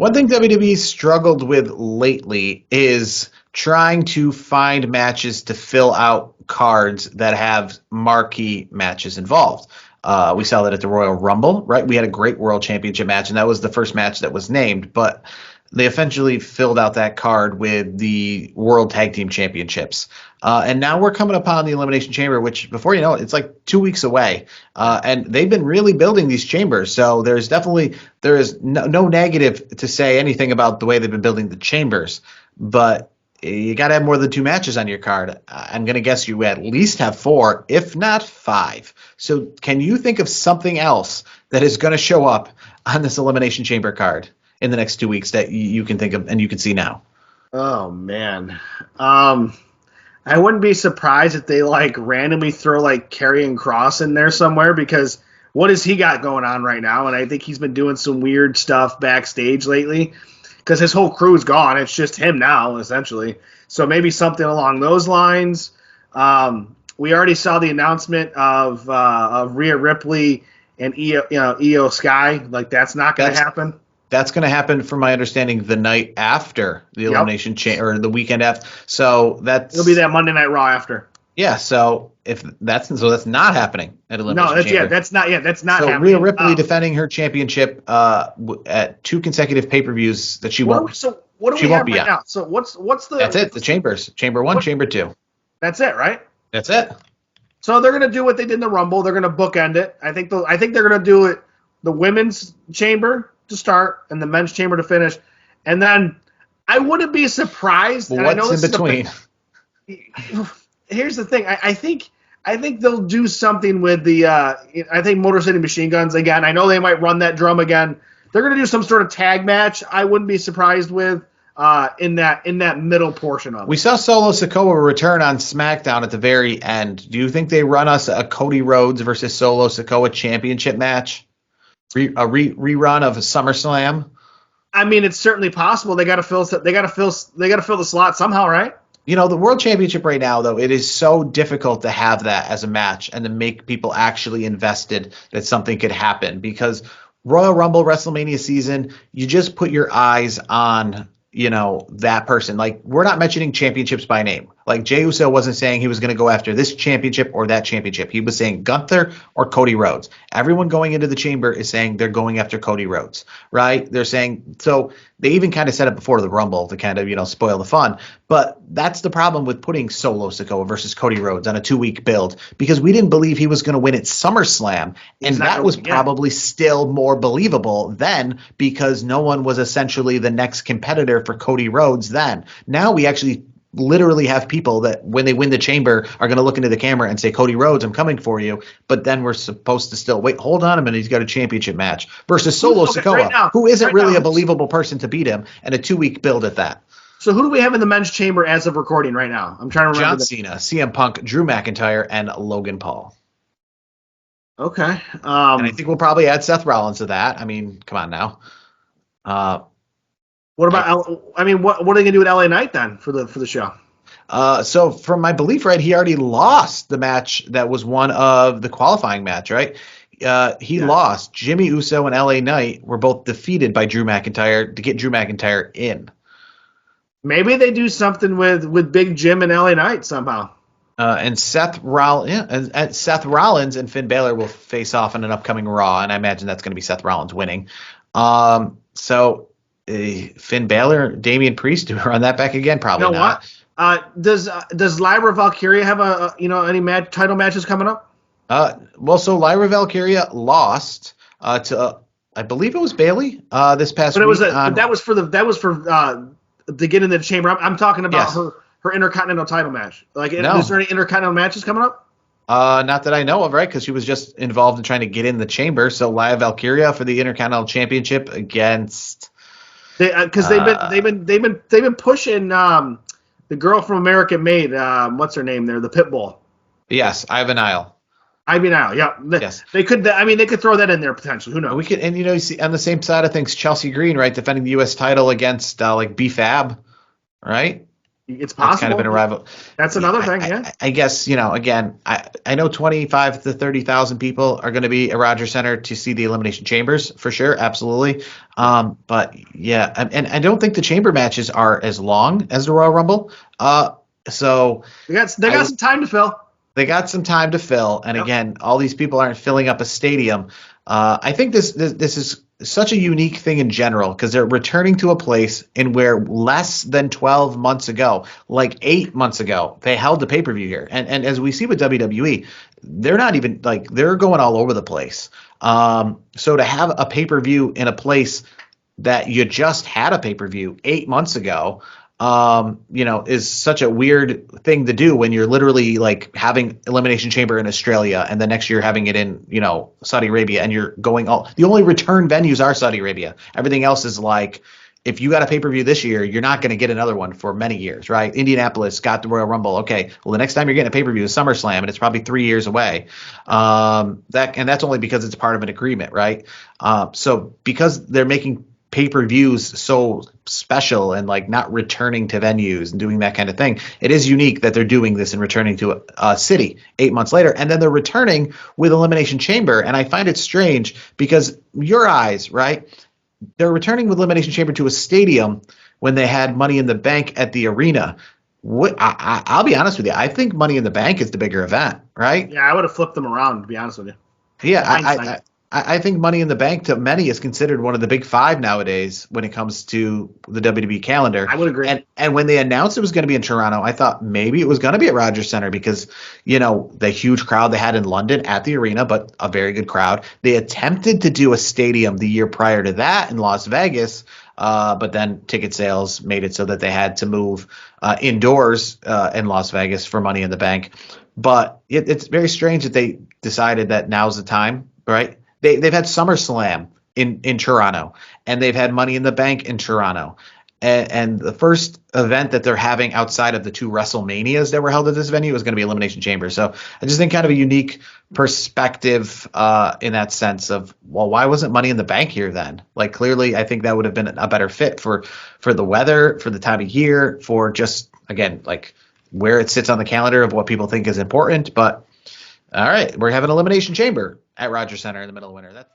One thing WWE struggled with lately is trying to find matches to fill out cards that have marquee matches involved. We saw that at the Royal Rumble, right? We had a great World Championship match, and that was the first match that was named, but they eventually filled out that card with the World Tag Team Championships. And now we're coming upon the Elimination Chamber, which before you know it, it's like 2 weeks away. And they've been really building these chambers. So there is no negative to say anything about the way they've been building the chambers. But you got to have more than 2 matches on your card. I'm going to guess you at least have 4, if not 5. So can you think of something else that is going to show up on this Elimination Chamber card in the next 2 weeks that you can think of and you can see now? Oh man, I wouldn't be surprised if they like randomly throw like Karrion Kross in there somewhere, because what has he got going on right now? And I think he's been doing some weird stuff backstage lately, because his whole crew's gone. It's just him now, essentially. So maybe something along those lines. We already saw the announcement of Rhea Ripley and Io Sky. Like, that's not going to happen. That's going to happen, from my understanding, the night after the Elimination Chamber, or the weekend after. So it'll be that Monday Night Raw after. Yeah. So that's not happening at Elimination Chamber. That's not so happening. Rhea Ripley defending her championship at 2 consecutive pay-per-views that she won't. So what do we have right now? So what's the? That's it. The chambers. Chamber 1, Chamber 2. That's it, right? That's it. So they're going to do what they did in the Rumble. They're going to bookend it. I think they're going to do it. The women's chamber to start and the men's chamber to finish, and then I wouldn't be surprised. Well, what's in between? Here's the thing. I think they'll do something with the. I think Motor City Machine Guns again. I know they might run that drum again. They're going to do some sort of tag match. I wouldn't be surprised with in that middle portion of it. We saw Solo Sikoa return on SmackDown at the very end. Do you think they run us a Cody Rhodes versus Solo Sikoa championship match? A rerun of SummerSlam. I mean, it's certainly possible. They got to fill the slot somehow, right? You know, the World Championship right now, though, it is so difficult to have that as a match and to make people actually invested that something could happen, because Royal Rumble, WrestleMania season, you just put your eyes on, that person. Like, we're not mentioning championships by name. Like, Jey Uso wasn't saying he was going to go after this championship or that championship. He was saying Gunther or Cody Rhodes. Everyone going into the chamber is saying they're going after Cody Rhodes, right? They're saying, so they even kind of said it before the Rumble to kind of, spoil the fun. But that's the problem with putting Solo Sikoa versus Cody Rhodes on a 2-week build, because we didn't believe he was going to win at SummerSlam. And that was probably still more believable then, because no one was essentially the next competitor for Cody Rhodes then. Now we actually literally have people that when they win the chamber are going to look into the camera and say, Cody Rhodes, I'm coming for you. But then we're supposed to still wait, hold on a minute, he's got a championship match versus Solo Sikoa, who isn't really a believable person to beat him, and a 2-week build at that. So who do we have in the men's chamber as of recording right now? I'm trying to remember. John Cena, CM Punk, Drew McIntyre, and Logan Paul. Okay. And I think we'll probably add Seth Rollins to that. I mean, come on now. What about? What are they going to do with LA Knight then for the show? So from my belief, right, he already lost the match that was one of the qualifying match, right? He lost. Jimmy Uso and LA Knight were both defeated by Drew McIntyre to get Drew McIntyre in. Maybe they do something with Big Jim and LA Knight somehow. And Seth Rollins and Finn Balor will face off in an upcoming Raw, and I imagine that's going to be Seth Rollins winning. So Finn Balor, Damian Priest, do we run that back again? Probably not. Does Lyra Valkyria have any title matches coming up? So Lyra Valkyria lost to I believe it was Bayley this past week. But that was for to get into the chamber. I'm talking about her Intercontinental title match. Like, is there any Intercontinental matches coming up? Not that I know of, right? Because she was just involved in trying to get in the chamber. So Lyra Valkyria for the Intercontinental Championship against. Because they've been pushing the girl from American Made. What's her name there? The Pitbull. Yes, Ivy Nile. Yeah. Yes. They could throw that in there potentially. Who knows? We could, and you see on the same side of things, Chelsea Green, right, defending the U.S. title against like B-Fab, right? It's That's kind of possible. been a rival. That's Yeah, another thing. Yeah. I guess, again, I know 25 to 30,000 people are going to be at Rogers Center to see the Elimination Chambers for sure, absolutely. But yeah, and I don't think the chamber matches are as long as the Royal Rumble. So They got some time to fill. they got some time to fill, and Yep. again, all these people aren't filling up a stadium. I think this is such a unique thing in general because they're returning to a place in where less than 12 months ago, like 8 months ago, they held the pay per view here, and as we see with WWE, they're not even like they're going all over the place. So to have a pay per view in a place that you just had a pay per view 8 months ago, is such a weird thing to do when you're literally like having Elimination Chamber in Australia and the next year having it in, Saudi Arabia, and you're going the only return venues are Saudi Arabia. Everything else is like, if you got a pay-per-view this year, you're not going to get another one for many years, right? Indianapolis got the Royal Rumble. Okay, well, the next time you're getting a pay-per-view is SummerSlam, and it's probably 3 years away. That's only because it's part of an agreement, right? So because they're making pay-per-views so special and like not returning to venues and doing that kind of thing, it is unique that they're doing this and returning to a city 8 months later, and then they're returning with Elimination Chamber. And I find it strange because your eyes, right? They're returning with Elimination Chamber to a stadium when they had Money in the Bank at the arena. I'll be honest with you. I think Money in the Bank is the bigger event, right? Yeah, I would have flipped them around, to be honest with you. Yeah, I think Money in the Bank to many is considered one of the big five nowadays when it comes to the WWE calendar. I would agree. And when they announced it was going to be in Toronto, I thought maybe it was going to be at Rogers Center because, the huge crowd they had in London at the arena, but a very good crowd. They attempted to do a stadium the year prior to that in Las Vegas, but then ticket sales made it so that they had to move indoors in Las Vegas for Money in the Bank. But it's very strange that they decided that now's the time, right? They've had SummerSlam in Toronto, and they've had Money in the Bank in Toronto. And the first event that they're having outside of the two WrestleManias that were held at this venue is going to be Elimination Chamber. So I just think kind of a unique perspective in that sense of, well, why wasn't Money in the Bank here then? Like, clearly, I think that would have been a better fit for the weather, for the time of year, for just, again, like where it sits on the calendar of what people think is important. But all right, we're having Elimination Chamber at Rogers Center in the middle of winter. That's